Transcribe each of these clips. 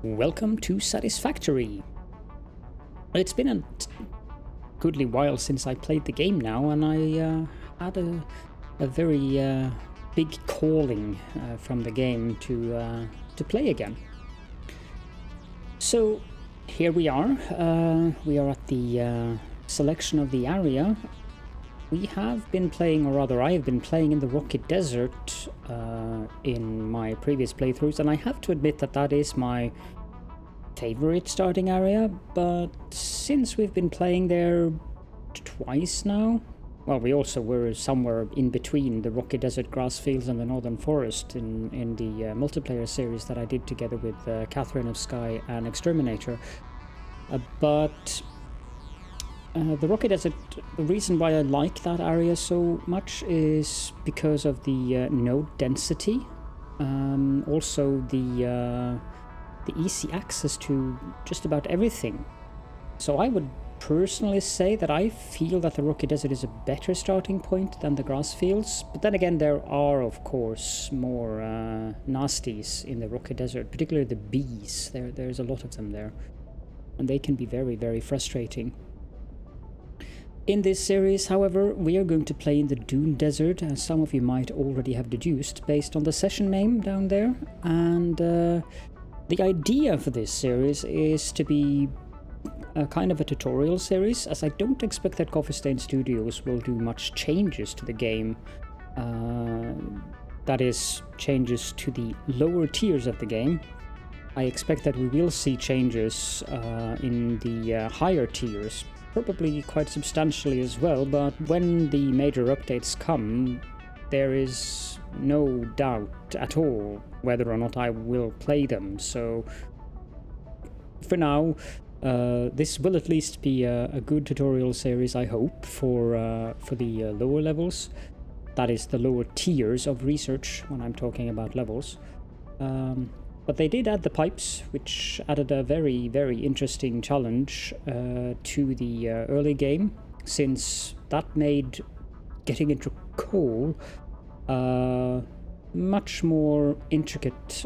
Welcome to Satisfactory. It's been a goodly while since I played the game now, and I had a very big calling from the game to play again. So here we are. We are at the selection of the area. We have been playing, or rather I have been playing in the Rocky Desert in my previous playthroughs, and I have to admit that that is my favorite starting area, but since we've been playing there twice now, well, we also were somewhere in between the Rocky Desert grass fields and the Northern Forest in the multiplayer series that I did together with Catherine of Sky and Exterminator, but the Rocky Desert, the reason why I like that area so much is because of the node density, also the easy access to just about everything. So I would personally say that I feel that the Rocky Desert is a better starting point than the grass fields, but then again there are of course more nasties in the Rocky Desert, particularly the bees. There's a lot of them there, and they can be very, very frustrating. In this series, however, we are going to play in the Dune Desert, as some of you might already have deduced based on the session name down there, and the idea for this series is to be a kind of a tutorial series, as I don't expect that Coffee Stain Studios will do much changes to the game. That is, changes to the lower tiers of the game. I expect that we will see changes in the higher tiers, probably quite substantially as well, but when the major updates come, there is no doubt at all whether or not I will play them. So for now, this will at least be a good tutorial series, I hope, for the lower levels. That is, the lower tiers of research when I'm talking about levels. But they did add the pipes, which added a very, very interesting challenge to the early game, since that made getting into coal much more intricate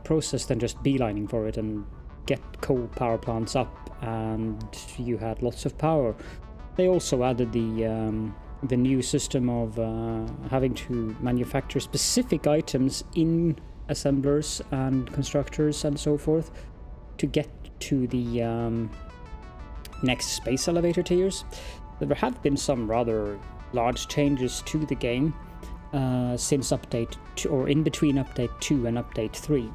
process than just beelining for it and get coal power plants up and you had lots of power. They also added the new system of having to manufacture specific items in assemblers and constructors and so forth to get to the next space elevator tiers. There have been some rather large changes to the game since update 2, or in between update 2 and update 3.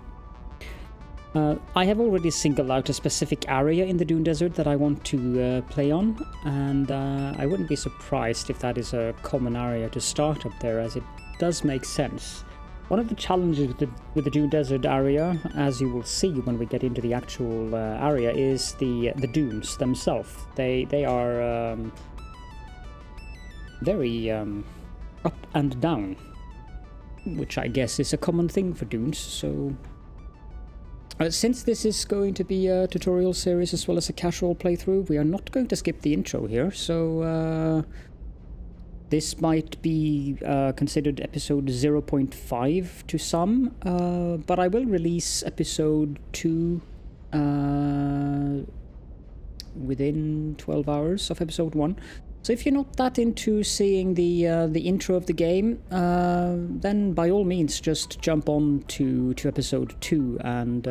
I have already singled out a specific area in the Dune Desert that I want to play on, and I wouldn't be surprised if that is a common area to start up there, as it does make sense. One of the challenges with the Dune Desert area, as you will see when we get into the actual area, is the dunes themselves. They are very up and down, which I guess is a common thing for dunes. So since this is going to be a tutorial series as well as a casual playthrough, we are not going to skip the intro here, so this might be considered episode 0.5 to some, but I will release episode 2 within 12 hours of episode 1. So if you're not that into seeing the intro of the game, then by all means just jump on to episode 2, and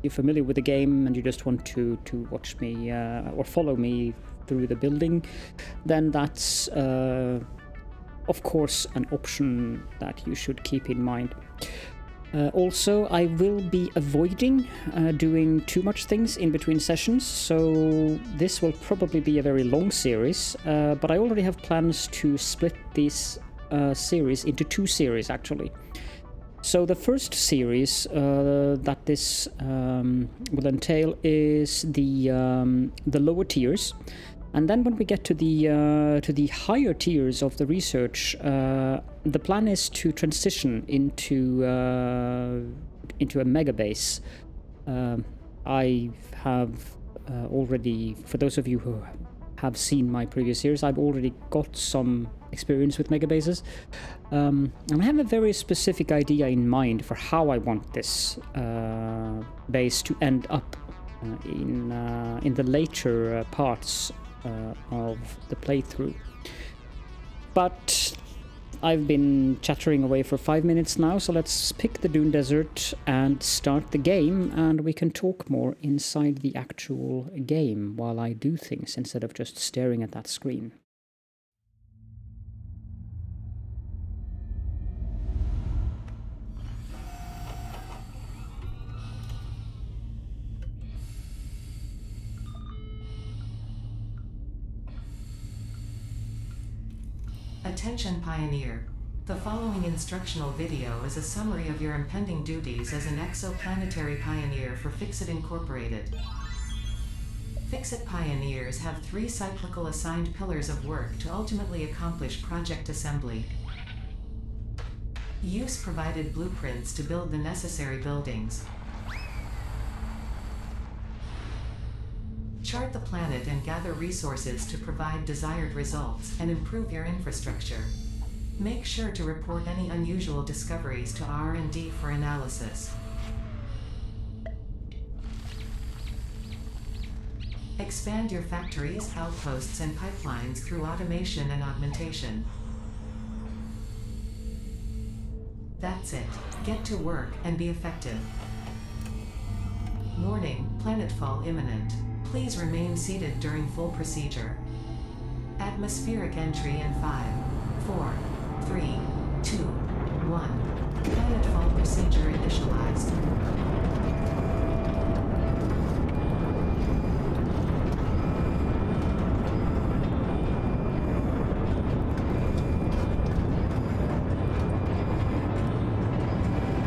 you're familiar with the game and you just want to watch me or follow me through the building, then that's of course an option that you should keep in mind. Also, I will be avoiding doing too much things in between sessions, so this will probably be a very long series, but I already have plans to split this series into 2 series actually. So the first series that this will entail is the lower tiers, and then when we get to the higher tiers of the research, the plan is to transition into a Megabase. I have already, for those of you who have seen my previous years, I've already got some experience with megabases. And I have a very specific idea in mind for how I want this base to end up in the later parts of the playthrough. But I've been chattering away for 5 minutes now, so let's pick the Dune Desert and start the game, and we can talk more inside the actual game while I do things instead of just staring at that screen. Attention Pioneer. The following instructional video is a summary of your impending duties as an exoplanetary pioneer for Fixit Incorporated. Fixit pioneers have 3 cyclical assigned pillars of work to ultimately accomplish project assembly. Use provided blueprints to build the necessary buildings. Chart the planet and gather resources to provide desired results and improve your infrastructure. Make sure to report any unusual discoveries to R&D for analysis. Expand your factories, outposts, and pipelines through automation and augmentation. That's it. Get to work and be effective. Warning, planetfall imminent. Please remain seated during full procedure. Atmospheric entry in 5, 4, 3, 2, 1. Planetfall procedure initialized.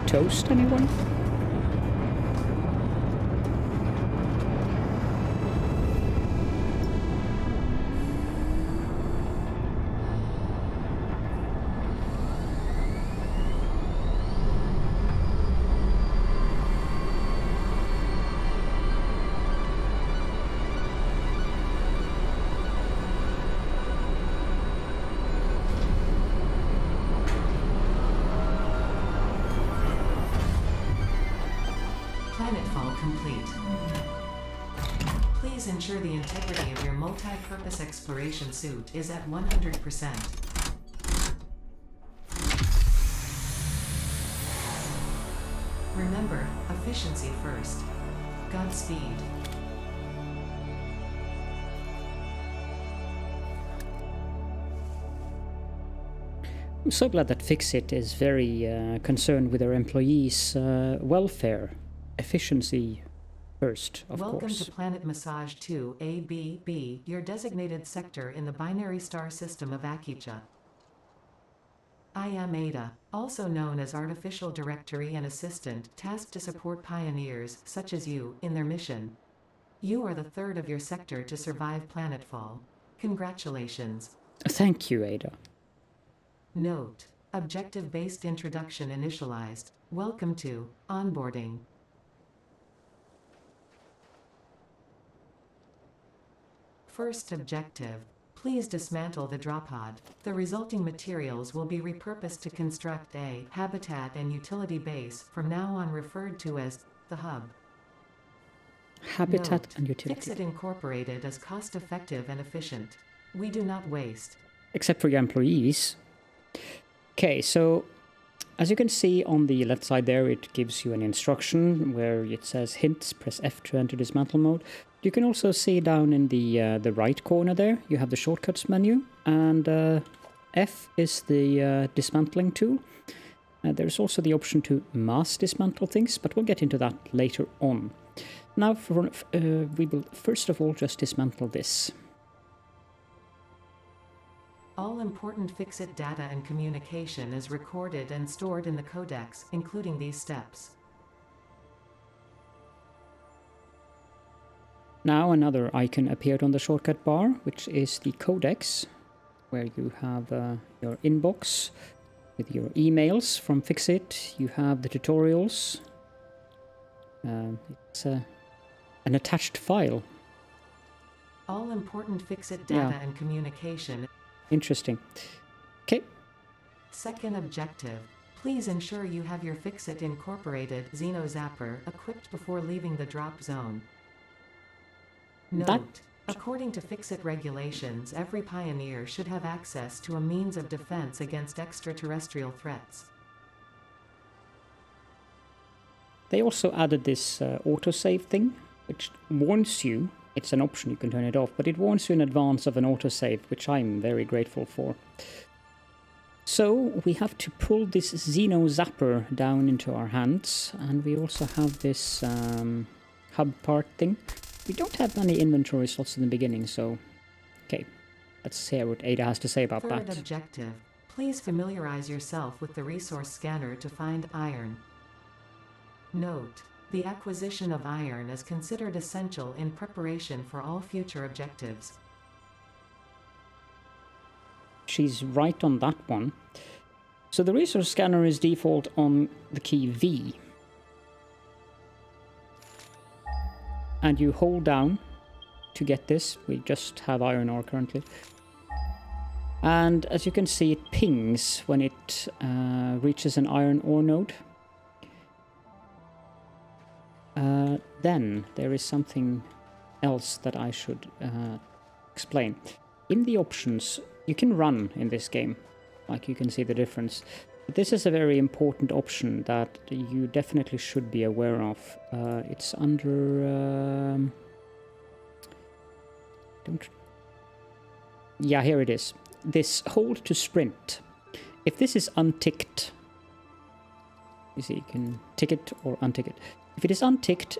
Toast, anyone? Planetfall complete. Please ensure the integrity of your multi-purpose exploration suit is at 100%. Remember, efficiency first. Godspeed. I'm so glad that Fixit is very concerned with their employees' welfare. Efficiency first, of course. Welcome to Planet Massage 2 ABB, your designated sector in the binary star system of Akicha. I am Ada, also known as Artificial Directory and Assistant, tasked to support pioneers, such as you, in their mission. You are the 3rd of your sector to survive planetfall. Congratulations. Thank you, Ada. Note: objective-based introduction initialized. Welcome to onboarding. First objective: please dismantle the drop pod. The resulting materials will be repurposed to construct a habitat and utility base, from now on referred to as the hub. Habitat Note: and utility. Fixit Incorporated is cost-effective and efficient. We do not waste. Except for your employees. Okay, so as you can see on the left side there, it gives you an instruction where it says hints, press F to enter dismantle mode. You can also see down in the right corner there, you have the shortcuts menu, and F is the dismantling tool. There's also the option to mass dismantle things, but we'll get into that later on. Now we will first of all just dismantle this. All important Fixit data and communication is recorded and stored in the codex, including these steps. Now another icon appeared on the shortcut bar, which is the codex, where you have your inbox with your emails from Fixit. You have the tutorials. It's an attached file. All important fix-it data and communication. Interesting. Okay. Second objective. Please ensure you have your fix-it incorporated Xeno Zapper equipped before leaving the drop zone. Note. According to fix-it regulations, every pioneer should have access to a means of defense against extraterrestrial threats. They also added this autosave thing, which warns you, it's an option, you can turn it off, but it warns you in advance of an autosave, which I'm very grateful for. So we have to pull this Xeno Zapper down into our hands, and we also have this hub part thing. We don't have any inventory slots in the beginning, so... Okay, let's hear what Ada has to say about that. Third objective. Please familiarize yourself with the resource scanner to find iron. Note. The acquisition of iron is considered essential in preparation for all future objectives. She's right on that one. So the resource scanner is default on the key V. And you hold down to get this. We just have iron ore currently. And as you can see, it pings when it reaches an iron ore node. Then there is something else that I should explain. In the options, you can run in this game. Like, you can see the difference. But this is a very important option that you definitely should be aware of. It's under... Yeah, here it is. This hold to sprint. If this is unticked... You see, you can tick it or untick it. If it is unticked,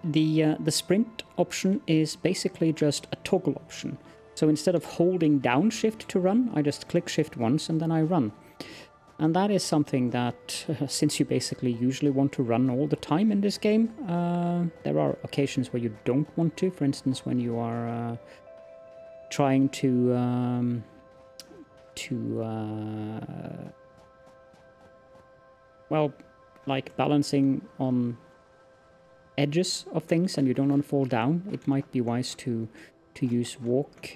the sprint option is basically just a toggle option. So instead of holding down shift to run, I just click shift once and then I run. And that is something that, since you basically usually want to run all the time in this game, there are occasions where you don't want to. For instance, when you are trying to well, like balancing on edges of things and you don't want to fall down, it might be wise to use walk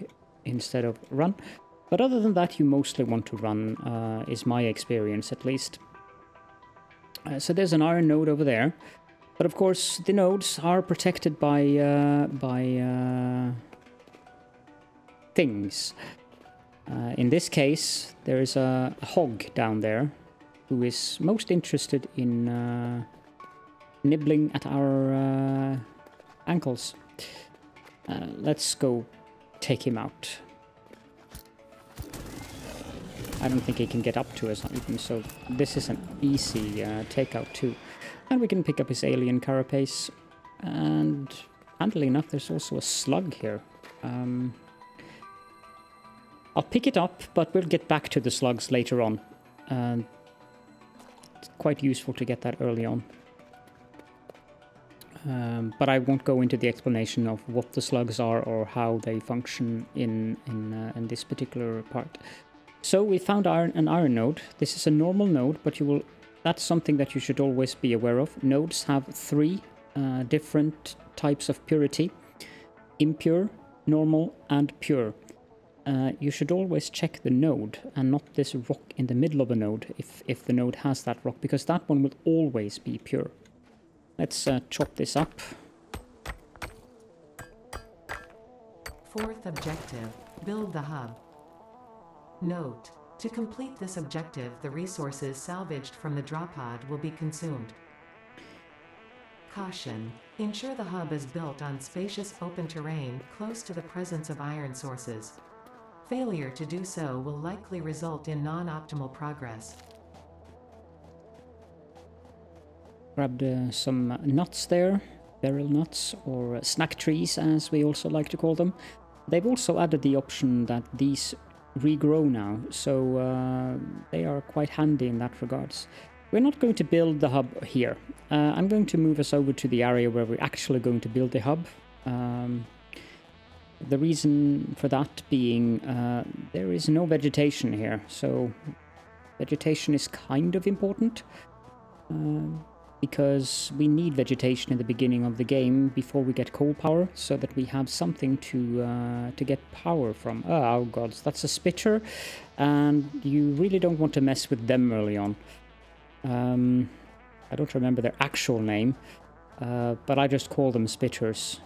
instead of run. But other than that, you mostly want to run, is my experience at least. So there's an iron node over there. But of course, the nodes are protected by things. In this case, there is a hog down there who is most interested in nibbling at our ankles. Let's go take him out. I don't think he can get up to us even, so this is an easy takeout too. And we can pick up his alien carapace. And handily enough, there's also a slug here. I'll pick it up, but we'll get back to the slugs later on. It's quite useful to get that early on. But I won't go into the explanation of what the slugs are or how they function in this particular part. So we found an iron node. This is a normal node, but that's something that you should always be aware of. Nodes have 3 different types of purity: impure, normal, and pure. You should always check the node and not this rock in the middle of the node if the node has that rock, because that one will always be pure. Let's chop this up. Fourth objective, build the hub. Note, to complete this objective, the resources salvaged from the drop pod will be consumed. Caution, ensure the hub is built on spacious open terrain close to the presence of iron sources. Failure to do so will likely result in non-optimal progress. Grabbed some nuts there, beryl nuts, or snack trees as we also like to call them. They've also added the option that these regrow now, so they are quite handy in that regards. We're not going to build the hub here. I'm going to move us over to the area where we're actually going to build the hub. The reason for that being there is no vegetation here, so vegetation is kind of important. because we need vegetation in the beginning of the game before we get coal power, so that we have something to get power from. Oh gods, that's a spitter, and you really don't want to mess with them early on. I don't remember their actual name, but I just call them spitters.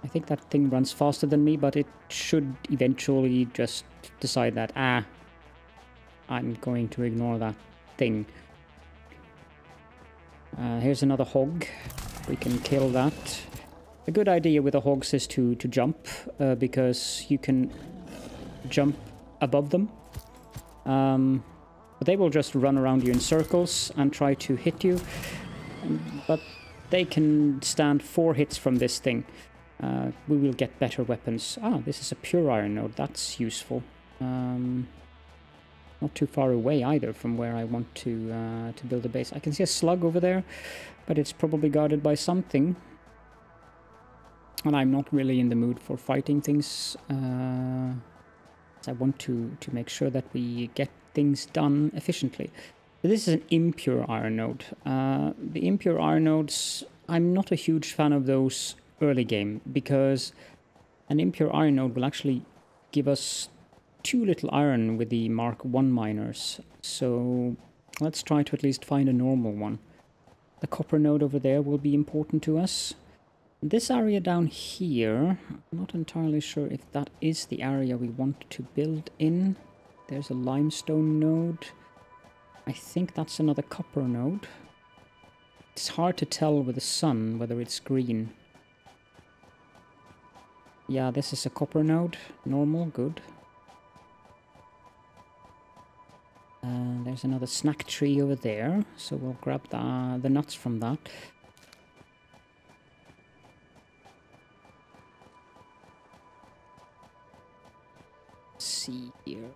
I think that thing runs faster than me, but it should eventually just decide that, I'm going to ignore that thing. Here's another hog. We can kill that. A good idea with the hogs is to jump, because you can jump above them. But they will just run around you in circles and try to hit you. But they can stand 4 hits from this thing. We will get better weapons. This is a pure iron node. That's useful. Not too far away either from where I want to build a base. I can see a slug over there, but it's probably guarded by something. And I'm not really in the mood for fighting things. I want to make sure that we get things done efficiently. This is an impure iron node. The impure iron nodes, I'm not a huge fan of those early game, because an impure iron node will actually give us too little iron with the Mark 1 miners. So let's try to at least find a normal one. The copper node over there will be important to us. This area down here, I'm not entirely sure if that is the area we want to build in. There's a limestone node. I think that's another copper node. It's hard to tell with the sun whether it's green. Yeah, this is a copper node. Normal, good. There's another snack tree over there, so we'll grab the nuts from that. Let's see here.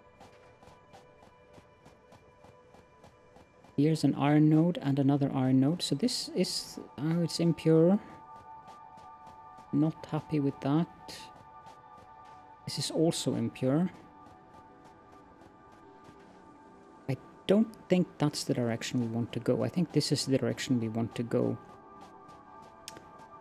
Here's an iron node and another iron node. So this is... it's impure. Not happy with that. This is also impure. I don't think that's the direction we want to go. I think this is the direction we want to go.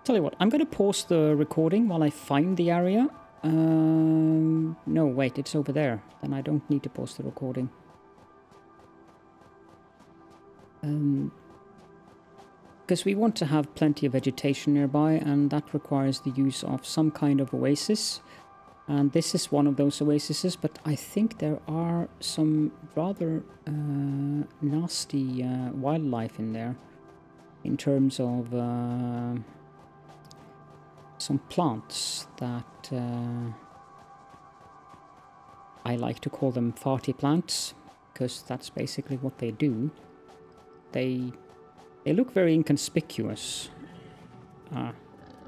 Tell you what, I'm going to pause the recording while I find the area. No, wait, it's over there. Then I don't need to pause the recording. Because we want to have plenty of vegetation nearby, and that requires the use of some kind of oasis. And this is one of those oases, but I think there are some rather nasty wildlife in there, in terms of some plants that I like to call them farty plants, because that's basically what they do. They look very inconspicuous.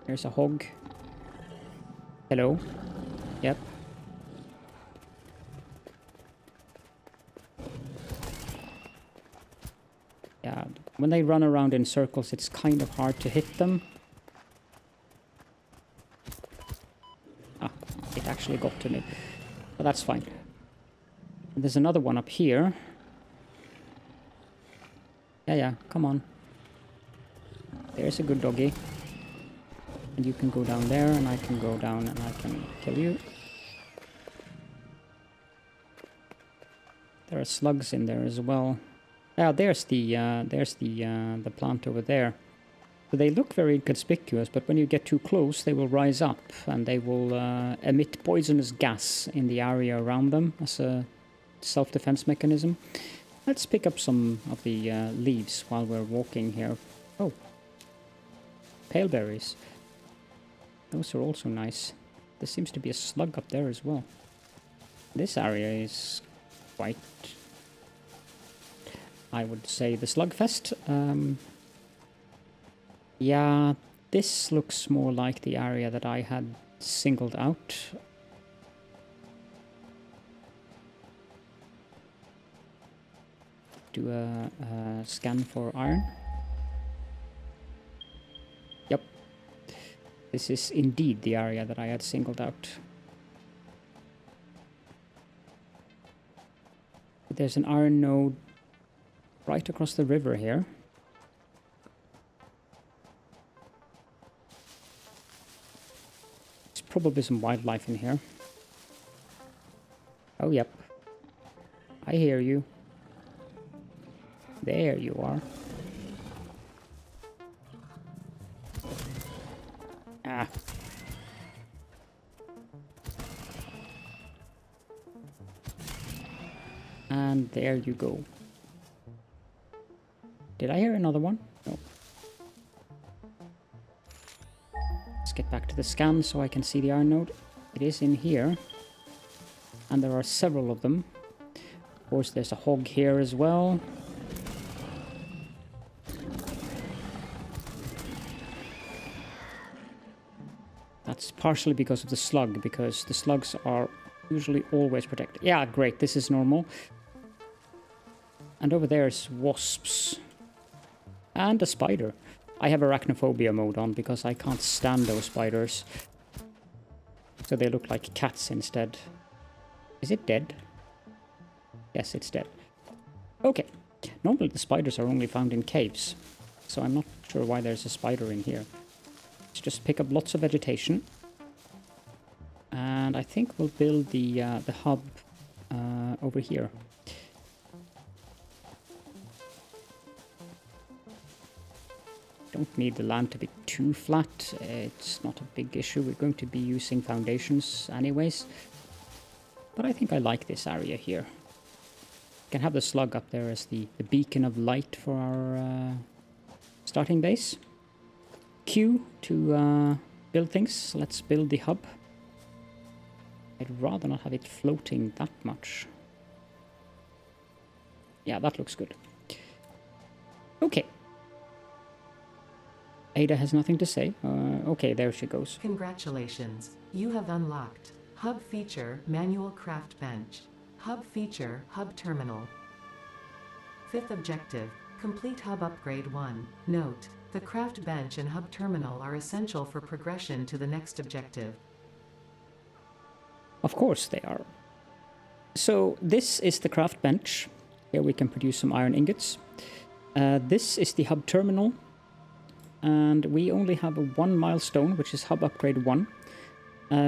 There's a hog. Hello. Yep. Yeah, when they run around in circles, it's kind of hard to hit them. It actually got to me. But that's fine. And there's another one up here. Yeah, come on. There's a good doggy. And you can go down there, and I can go down, and I can kill you. There are slugs in there as well. Yeah, there's the plant over there. So they look very inconspicuous, but when you get too close, they will rise up, and they will emit poisonous gas in the area around them as a self-defense mechanism. Let's pick up some of the leaves while we're walking here. Oh, pale berries. Those are also nice. There seems to be a slug up there as well. This area is quite, I would say, the slugfest. Yeah, this looks more like the area that I had singled out. Do a scan for iron. Yep. This is indeed the area that I had singled out. There's an iron node right across the river here. There's probably some wildlife in here. Oh, yep. I hear you. There you are. Ah. And there you go. Did I hear another one? No. Let's get back to the scan so I can see the iron node. It is in here. And there are several of them. Of course, there's a hog here as well. That's partially because of the slug, because the slugs are usually always protected. Yeah, great, this is normal. And over there's wasps. And a spider. I have arachnophobia mode on because I can't stand those spiders. So they look like cats instead. Is it dead? Yes, it's dead. Okay. Normally the spiders are only found in caves. So I'm not sure why there's a spider in here. Let's just pick up lots of vegetation. And I think we'll build the hub over here. Don't need the land to be too flat. It's not a big issue. We're going to be using foundations anyways. But I think I like this area here. Can have the slug up there as the beacon of light for our starting base. Q to build things. Let's build the hub. I'd rather not have it floating that much. Yeah, that looks good. Okay. Ada has nothing to say. Okay, there she goes. Congratulations. You have unlocked Hub Feature Manual Craft Bench. Hub Feature Hub Terminal. 5th objective. Complete Hub Upgrade 1. Note: the craft bench and hub terminal are essential for progression to the next objective. Of course they are. So this is the craft bench. Here we can produce some iron ingots. This is the hub terminal. And we only have one milestone, which is hub upgrade 1,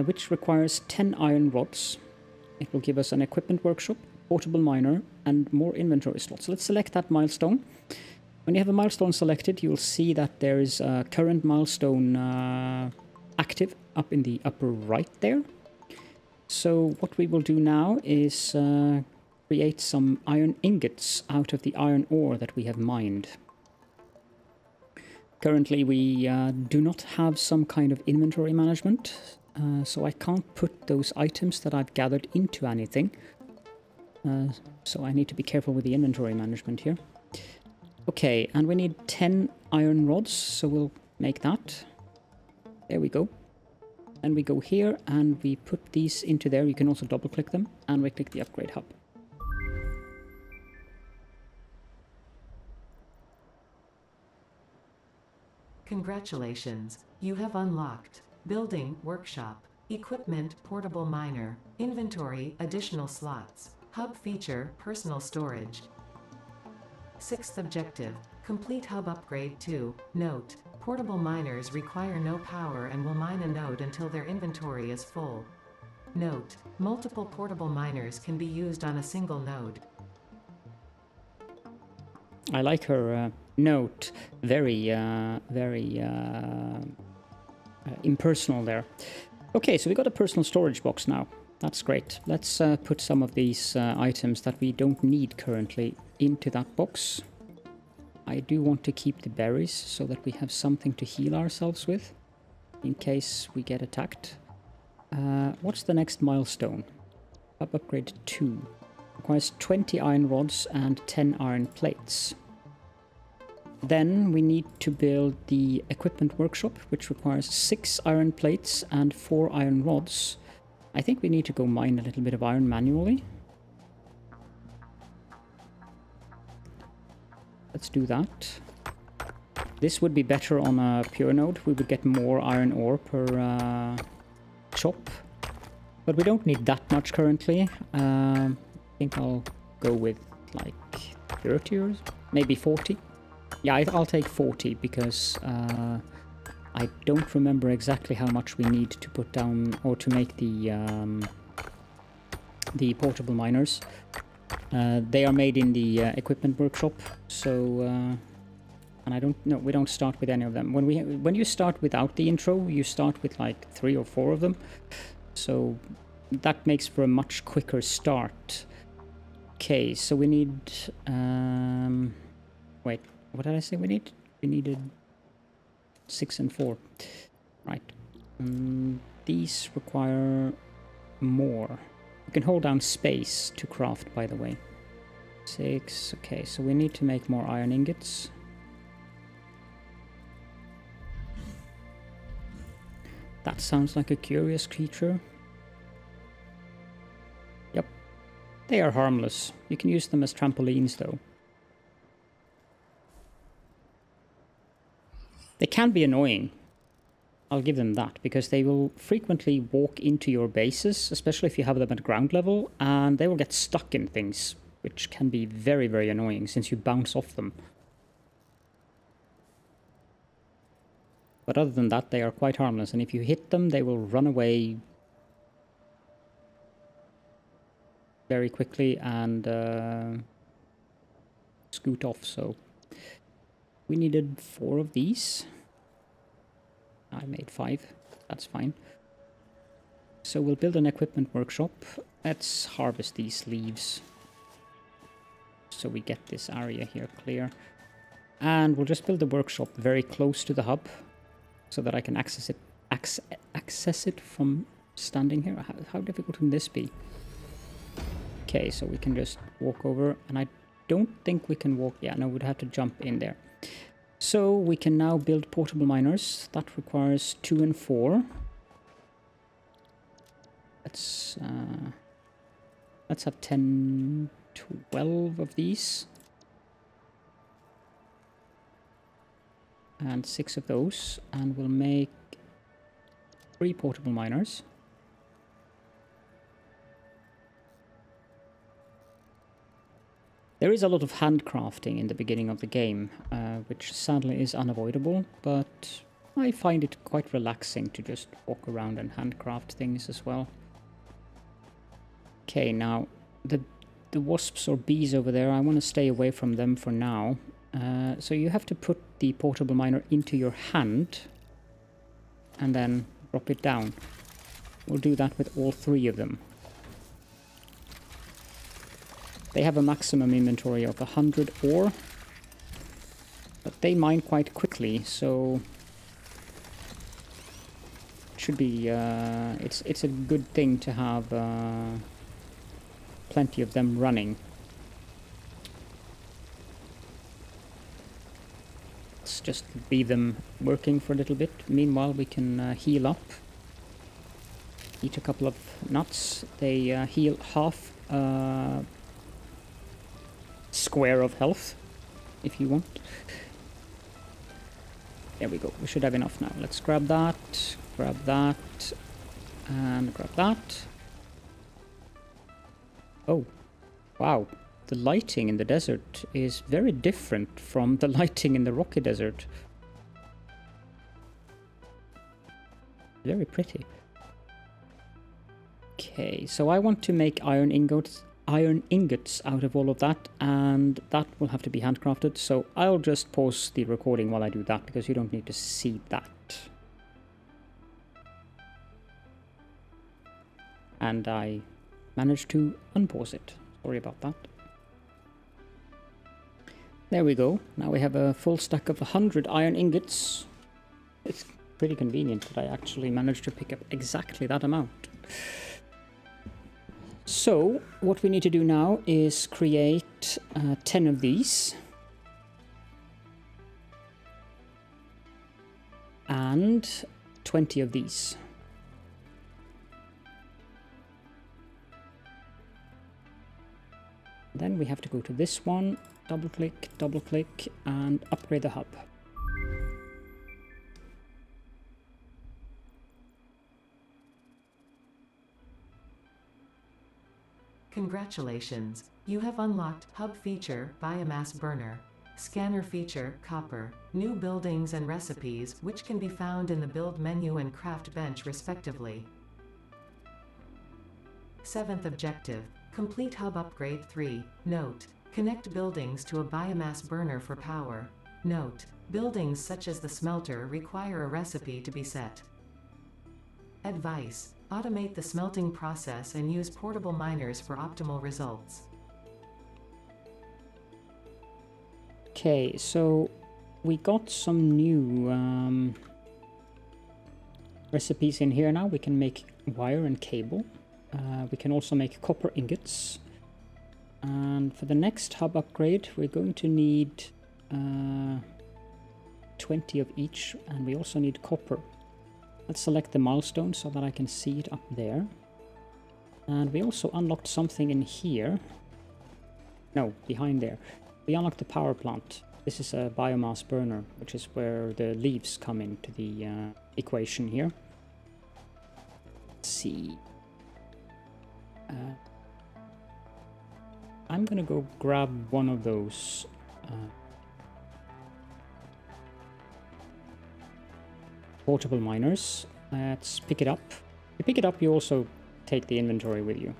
which requires 10 iron rods. It will give us an equipment workshop, portable miner, and more inventory slots. Let's select that milestone. When you have a milestone selected, you'll see that there is a current milestone active up in the upper right there. So what we will do now is create some iron ingots out of the iron ore that we have mined. Currently we do not have some kind of inventory management, so I can't put those items that I've gathered into anything. So I need to be careful with the inventory management here. Okay, and we need 10 iron rods, so we'll make that. There we go. And we go here and we put these into there. You can also double click them, and we click the upgrade hub. Congratulations. You have unlocked Building Workshop, Equipment Portable Miner, Inventory Additional Slots, Hub Feature Personal Storage. 6th objective. Complete Hub Upgrade 2. Note: portable miners require no power and will mine a node until their inventory is full. Note: multiple portable miners can be used on a single node. I like her note. Very impersonal there. Okay, so we got a personal storage box now. That's great. Let's put some of these items that we don't need currently into that box. I do want to keep the berries so that we have something to heal ourselves with in case we get attacked. What's the next milestone? Hub upgrade 2. Requires 20 iron rods and 10 iron plates. Then we need to build the equipment workshop, which requires 6 iron plates and 4 iron rods. I think we need to go mine a little bit of iron manually. Let's do that. This would be better on a pure node. We would get more iron ore per chop. But we don't need that much currently. I think I'll go with like 30 or Maybe 40? Yeah, I'll take 40 because I don't remember exactly how much we need to put down or to make the portable miners. They are made in the equipment workshop, so and I don't know, we don't start with any of them. When you start without the intro, you start with like 3 or 4 of them, so that makes for a much quicker start. Okay, so we need wait, what did I say we need? We needed 6 and 4, right? These require more. You can hold down space to craft, by the way. 6, okay, so we need to make more iron ingots. That sounds like a curious creature. Yep, they are harmless. You can use them as trampolines, though. They can be annoying. I'll give them that, because they will frequently walk into your bases, especially if you have them at ground level, and they will get stuck in things, which can be very, very annoying since you bounce off them. But other than that, they are quite harmless, and if you hit them, they will run away very quickly and scoot off, so we needed 4 of these. I made 5, that's fine. So we'll build an equipment workshop. Let's harvest these leaves so we get this area here clear. And we'll just build the workshop very close to the hub so that I can access it from standing here. How difficult can this be? Okay, so we can just walk over, and I don't think we can walk. Yeah, no, we'd have to jump in there. So we can now build portable miners. That requires 2 and 4. Let's have 10, 12 of these. And 6 of those. And we'll make 3 portable miners. There is a lot of handcrafting in the beginning of the game, which sadly is unavoidable, but I find it quite relaxing to just walk around and handcraft things as well. Okay, now the wasps or bees over there, I want to stay away from them for now. So you have to put the portable miner into your hand and then drop it down. We'll do that with all 3 of them. They have a maximum inventory of 100 ore, but they mine quite quickly, so it should be it's a good thing to have plenty of them running. Let's just leave them working for a little bit. Meanwhile, we can heal up. Eat a couple of nuts. They heal half square of health, if you want. There we go. We should have enough now. Let's grab that, and grab that. Oh, wow. The lighting in the desert is very different from the lighting in the rocky desert. Very pretty. Okay, so I want to make iron ingots out of all of that, and that will have to be handcrafted, so I'll just pause the recording while I do that, because you don't need to see that. And I managed to unpause it. Sorry about that. There we go. Now we have a full stack of 100 iron ingots. It's pretty convenient that I actually managed to pick up exactly that amount. So, what we need to do now is create 10 of these. And 20 of these. Then we have to go to this one, double click, and upgrade the hub. Congratulations, you have unlocked Hub Feature Biomass Burner. Scanner feature, copper. New buildings and recipes, which can be found in the build menu and craft bench respectively. 7th objective. Complete hub upgrade 3. Note. Connect buildings to a biomass burner for power. Note. Buildings such as the smelter require a recipe to be set. Advice. Automate the smelting process and use portable miners for optimal results. Okay, so we got some new recipes in here now. We can make wire and cable. We can also make copper ingots. And for the next hub upgrade, we're going to need 20 of each, and we also need copper. Let's select the milestone so that I can see it up there. And we also unlocked something in here. No, behind there. We unlocked the power plant. This is a biomass burner, which is where the leaves come into the equation here. Let's see. I'm gonna go grab one of those portable miners. Let's pick it up. If you pick it up, you also take the inventory with you.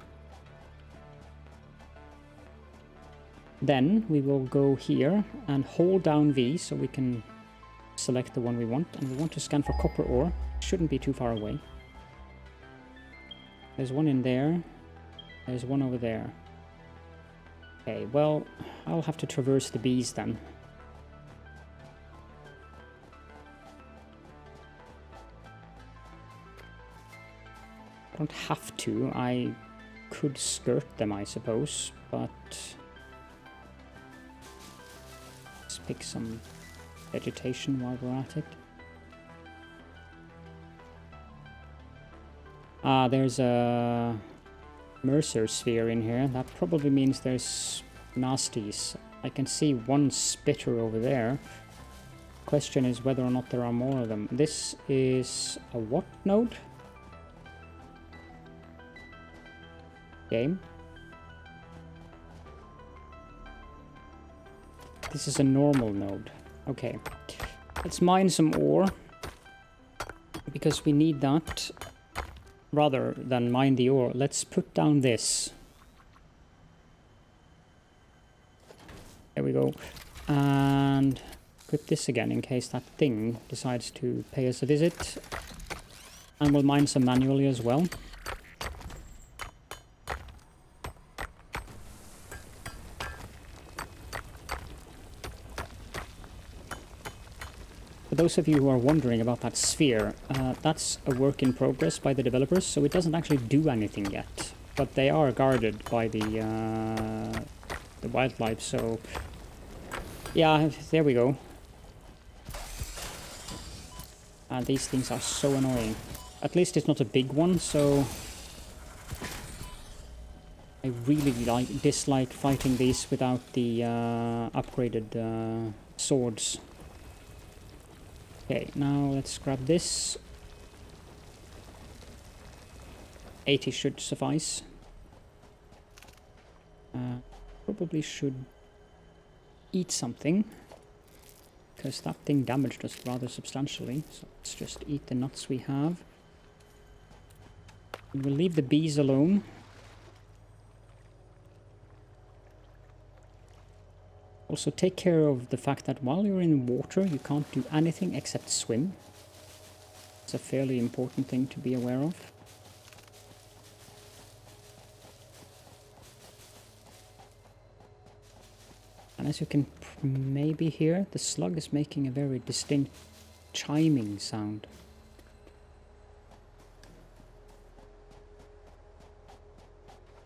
Then we will go here and hold down V so we can select the one we want. And we want to scan for copper ore. Shouldn't be too far away. There's one in there. There's one over there. Okay, well, I'll have to traverse the bees then. I don't have to. I could skirt them, I suppose, but let's pick some vegetation while we're at it. Ah, there's a Mercer sphere in here. That probably means there's nasties. I can see one spitter over there. Question is whether or not there are more of them. This is a what node? Game. This is a normal node. Okay. Let's mine some ore. Because we need that. Rather than mine the ore, let's put down this. There we go. And equip this again in case that thing decides to pay us a visit. And we'll mine some manually as well. For those of you who are wondering about that sphere, that's a work in progress by the developers, so it doesn't actually do anything yet. But they are guarded by the wildlife, so yeah, there we go. These things are so annoying. At least it's not a big one, so I really dislike fighting these without the upgraded swords. Okay, now let's grab this. 80 should suffice. Probably should eat something, because that thing damaged us rather substantially. So let's just eat the nuts we have. And we'll leave the bees alone. Also take care of the fact that while you're in water, you can't do anything except swim. It's a fairly important thing to be aware of. And as you can maybe hear, the slug is making a very distinct chiming sound.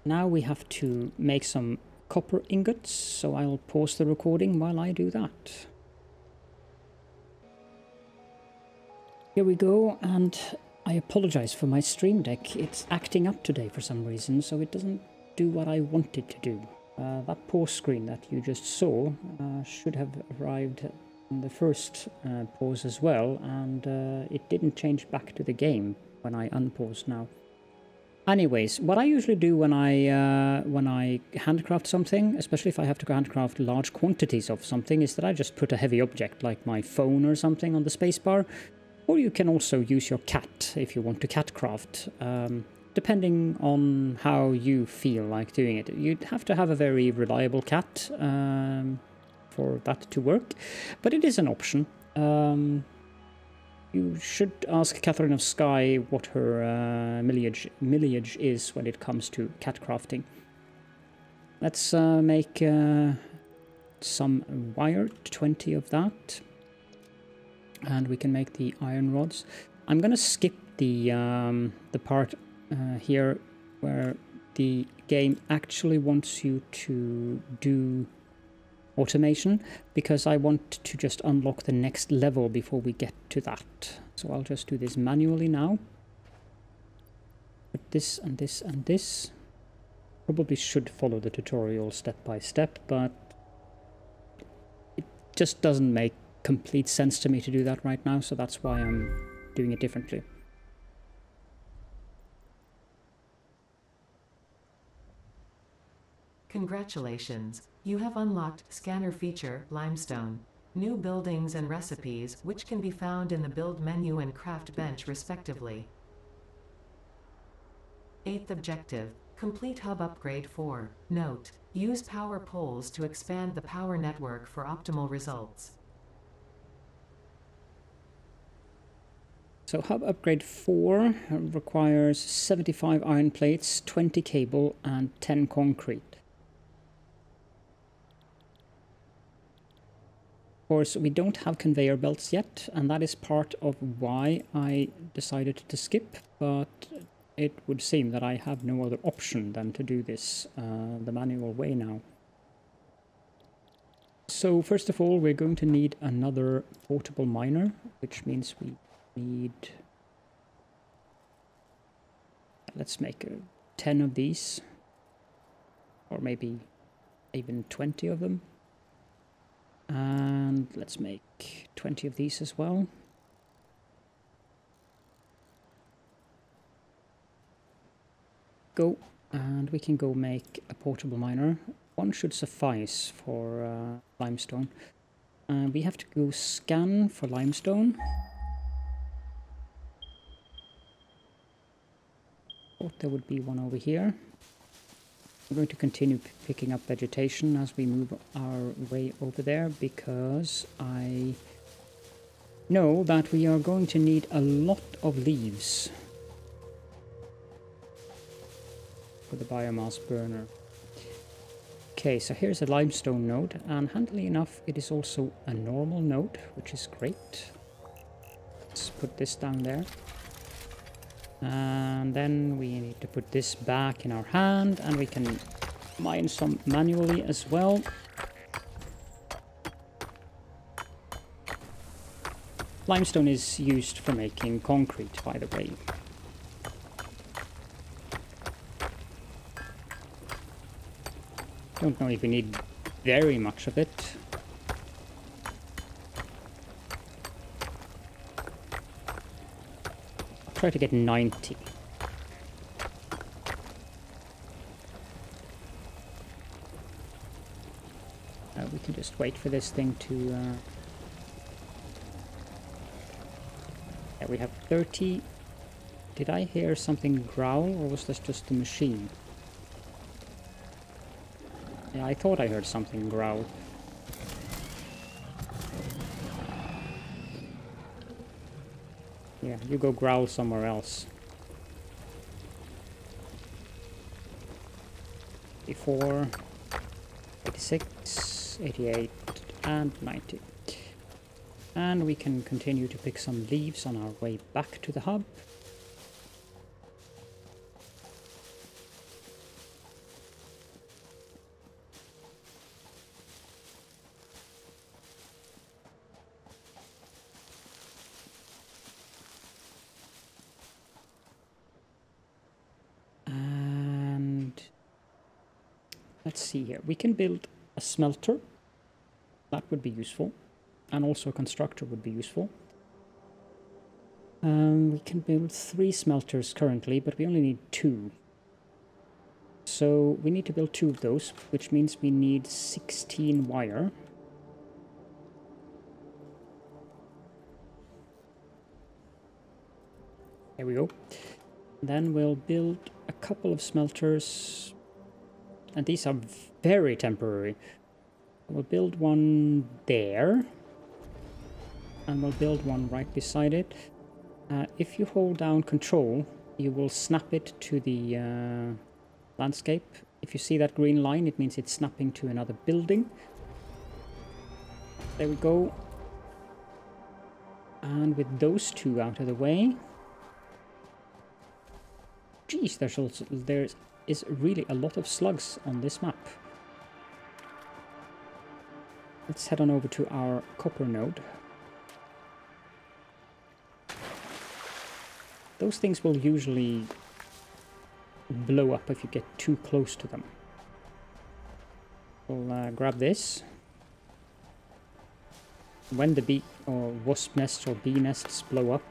Now we have to make some copper ingots, so I'll pause the recording while I do that. Here we go, and I apologize for my stream deck. It's acting up today for some reason, so it doesn't do what I want it to do. That pause screen that you just saw should have arrived in the first pause as well, and it didn't change back to the game when I unpaused now. Anyways, what I usually do when I handcraft something, especially if I have to handcraft large quantities of something, is that I just put a heavy object like my phone or something on the spacebar. Or you can also use your cat if you want to catcraft, depending on how you feel like doing it. You'd have to have a very reliable cat for that to work, but it is an option. You should ask Catherine of Sky what her millage is when it comes to cat crafting. Let's make some wire, 20 of that. And we can make the iron rods. I'm gonna skip the part here where the game actually wants you to do automation, because I want to just unlock the next level before we get to that. So I'll just do this manually now. Put this and this and this. Probably should follow the tutorial step by step, but it just doesn't make complete sense to me to do that right now, so that's why I'm doing it differently. Congratulations, you have unlocked Scanner Feature Limestone. New buildings and recipes, which can be found in the Build menu and Craft bench respectively. 8th objective, complete hub upgrade 4. Note, use power poles to expand the power network for optimal results. So hub upgrade 4 requires 75 iron plates, 20 cable and 10 concrete. Of course, we don't have conveyor belts yet, and that is part of why I decided to skip, but it would seem that I have no other option than to do this the manual way now. So first of all, we're going to need another portable miner, which means we need, let's make 10 of these, or maybe even 20 of them. And let's make 20 of these as well. Go, and we can go make a portable miner. One should suffice for limestone. We have to go scan for limestone. Thought there would be one over here. I'm going to continue picking up vegetation as we move our way over there, because I know that we are going to need a lot of leaves for the biomass burner. Okay, so here's a limestone node, and handily enough it is also a normal node, which is great. Let's put this down there. And then we need to put this back in our hand, and we can mine some manually as well. Limestone is used for making concrete, by the way. Don't know if we need very much of it. Try to get 90. We can just wait for this thing to... Yeah, we have 30. Did I hear something growl, or was this just the machine? Yeah, I thought I heard something growl. Yeah, you go growl somewhere else. 84, 86, 88, and 90. And we can continue to pick some leaves on our way back to the hub. Let's see here. We can build a smelter. That would be useful. And also a constructor would be useful. We can build 3 smelters currently, but we only need 2. so we need to build 2 of those, which means we need 16 wire. There we go. Then we'll build a couple of smelters, and these are very temporary. We'll build one there, and we'll build one right beside it. If you hold down control, you will snap it to the landscape. If you see that green line, it means it's snapping to another building. There we go. And with those 2 out of the way... Geez, there is really a lot of slugs on this map. Let's head on over to our copper node. Those things will usually blow up if you get too close to them. We'll grab this. When the bee or wasp nests or bee nests blow up,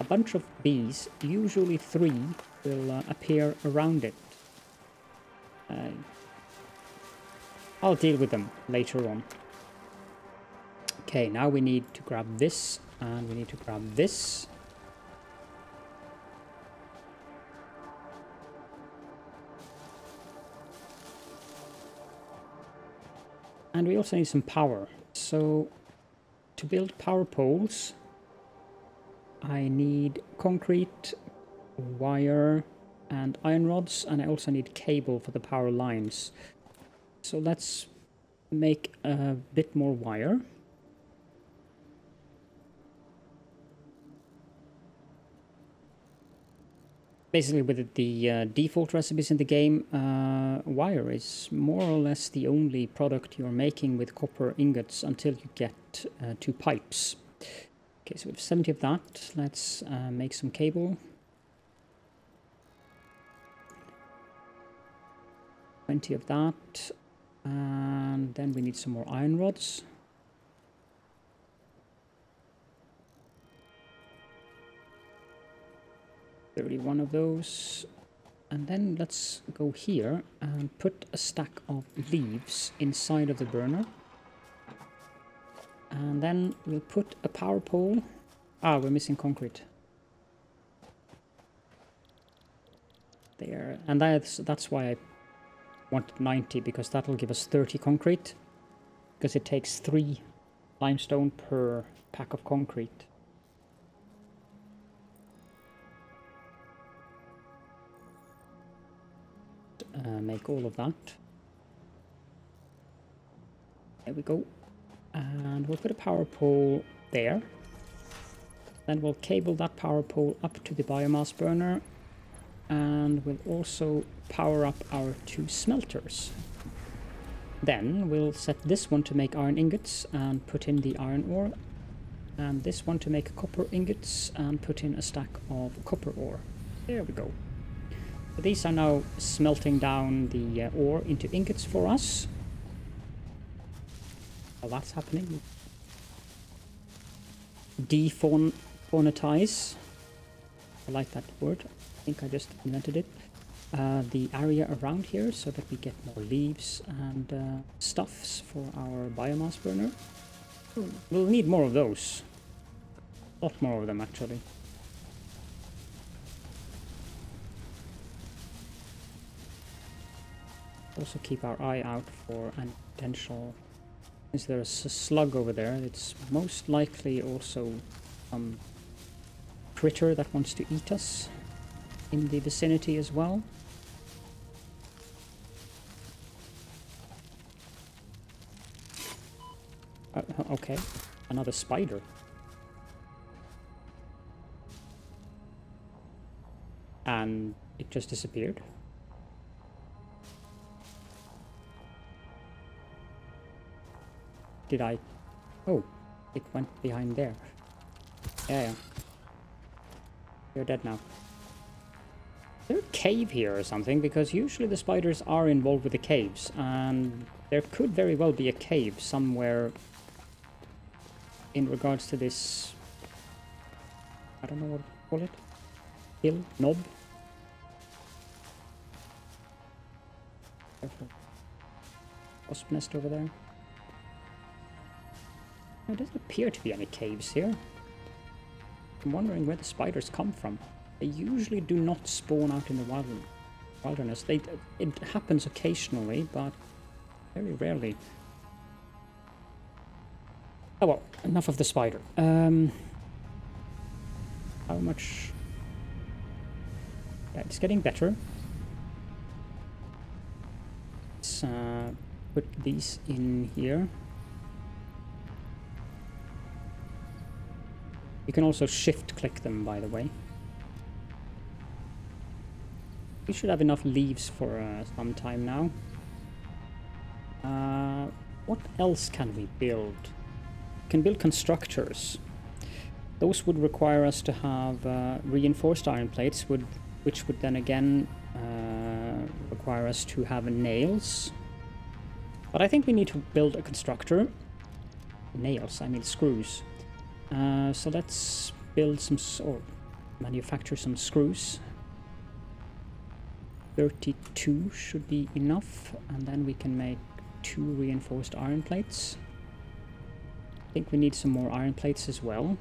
a bunch of bees, usually 3, will appear around it. I'll deal with them later on. Okay, now we need to grab this, and we need to grab this. And we also need some power. So, to build power poles, I need concrete, wire, and iron rods, and I also need cable for the power lines. So let's make a bit more wire. Basically, with the default recipes in the game, wire is more or less the only product you're making with copper ingots until you get 2 pipes. Okay, so we have 70 of that. Let's make some cable. 20 of that. And then we need some more iron rods. $31 of those. And then let's go here and put a stack of leaves inside of the burner. And then we'll put a power pole. Ah, we're missing concrete. There. And that's why I wanted 90, because that'll give us 30 concrete. Because it takes 3 limestone per pack of concrete. Make all of that. There we go. And we'll put a power pole there. Then we'll cable that power pole up to the biomass burner. And we'll also power up our 2 smelters. Then we'll set this one to make iron ingots and put in the iron ore. And this one to make copper ingots and put in a stack of copper ore. There we go. So these are now smelting down the ore into ingots for us. While that's happening, defaunitize. I like that word. I think I just invented it. The area around here so that we get more leaves and stuffs for our biomass burner. We'll need more of those. A lot more of them, actually. Also keep our eye out for any potential... Since there's a slug over there, it's most likely also some critter that wants to eat us in the vicinity as well. Okay, another spider. And it just disappeared. Did I? Oh, it went behind there. Yeah. You're dead now. Is there a cave here or something? Because usually the spiders are involved with the caves, and there could very well be a cave somewhere in regards to this... I don't know what to call it. Hill? Knob? Careful. Wasp nest over there. There doesn't appear to be any caves here. I'm wondering where the spiders come from. They usually do not spawn out in the wilderness. It happens occasionally, but very rarely. Oh well, enough of the spider. How much? Yeah, it's getting better. Let's put these in here. You can also shift-click them, by the way. We should have enough leaves for some time now. What else can we build? We can build constructors. Those would require us to have reinforced iron plates, which would then again require us to have nails. But I think we need to build a constructor. Nails, I mean screws. So let's build some, or manufacture some screws. 32 should be enough, and then we can make 2 reinforced iron plates. I think we need some more iron plates as well.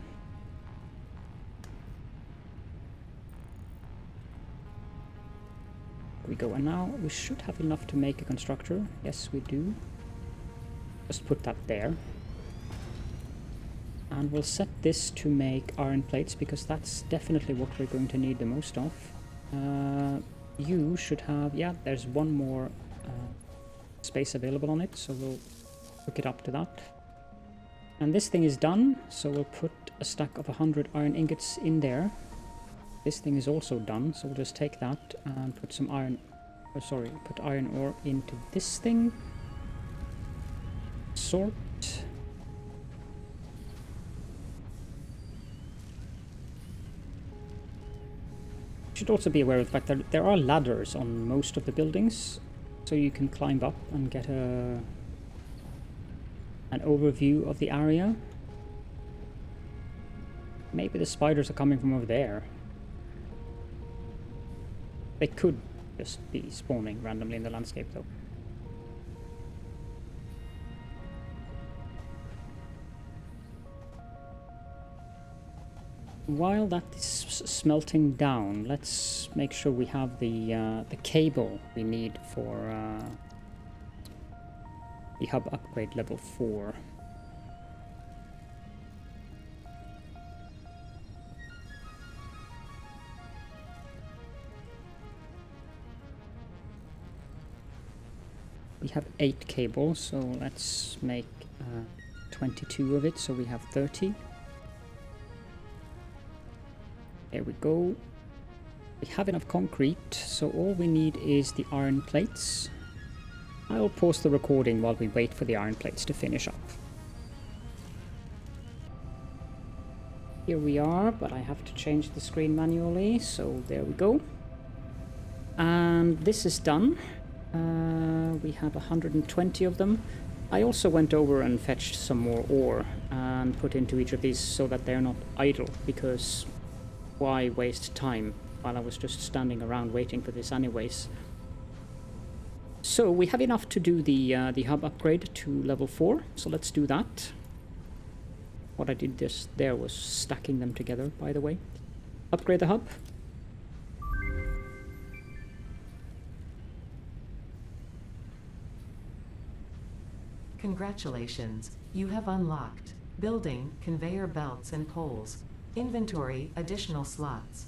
There we go, and now we should have enough to make a constructor. Yes, we do. Just put that there. And we'll set this to make iron plates, because that's definitely what we're going to need the most of. You should have, yeah, there's one more space available on it, so we'll hook it up to that. And this thing is done, so we'll put a stack of 100 iron ingots in there. This thing is also done, so we'll just take that and put some iron, put iron ore into this thing. Sort. You should also be aware of the fact that there are ladders on most of the buildings, so you can climb up and get an overview of the area. Maybe the spiders are coming from over there. They could just be spawning randomly in the landscape though. While that is smelting down, let's make sure we have the cable we need for the hub upgrade level 4. We have 8 cables, so let's make 22 of it, so we have 30. There we go. We have enough concrete, so all we need is the iron plates. I'll pause the recording while we wait for the iron plates to finish up. Here we are, but I have to change the screen manually, so there we go. And this is done. We have 120 of them. I also went over and fetched some more ore and put into each of these so that they're not idle, because why waste time while I was just standing around waiting for this anyways. So we have enough to do the hub upgrade to level 4, so let's do that. What I did there was stacking them together, by the way. Upgrade the hub. Congratulations, you have unlocked building, conveyor belts and poles. Inventory, additional slots.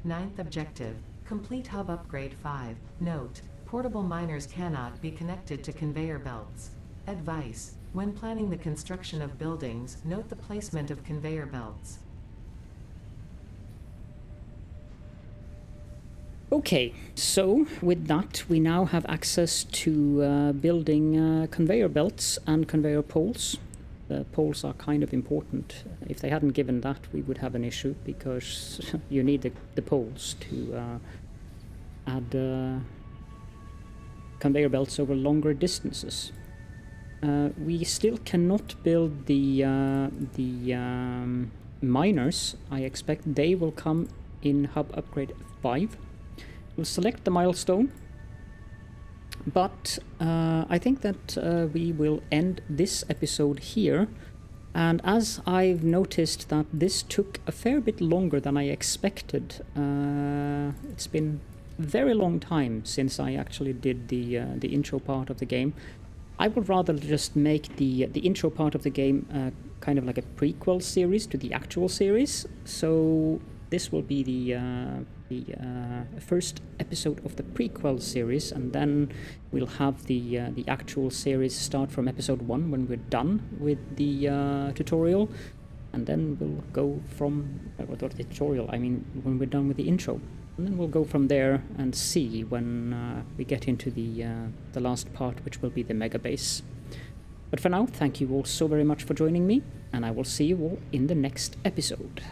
9th objective, complete hub upgrade 5. Note, portable miners cannot be connected to conveyor belts. Advice, when planning the construction of buildings, note the placement of conveyor belts. Okay, so with that we now have access to building conveyor belts and conveyor poles. The poles are kind of important. If they hadn't given that, we would have an issue, because you need the poles to add conveyor belts over longer distances. We still cannot build the miners. I expect they will come in hub upgrade 5. We'll select the milestone, But I think that we will end this episode here. And as I've noticed that this took a fair bit longer than I expected, it's been a very long time since I actually did the intro part of the game. I would rather just make the intro part of the game kind of like a prequel series to the actual series. So this will be the first episode of the prequel series, and then we'll have the actual series start from episode 1 when we're done with the tutorial, and then we'll go from the tutorial. I mean, when we're done with the intro, and then we'll go from there and see when we get into the last part, which will be the Megabase. But for now, thank you all so very much for joining me, and I will see you all in the next episode.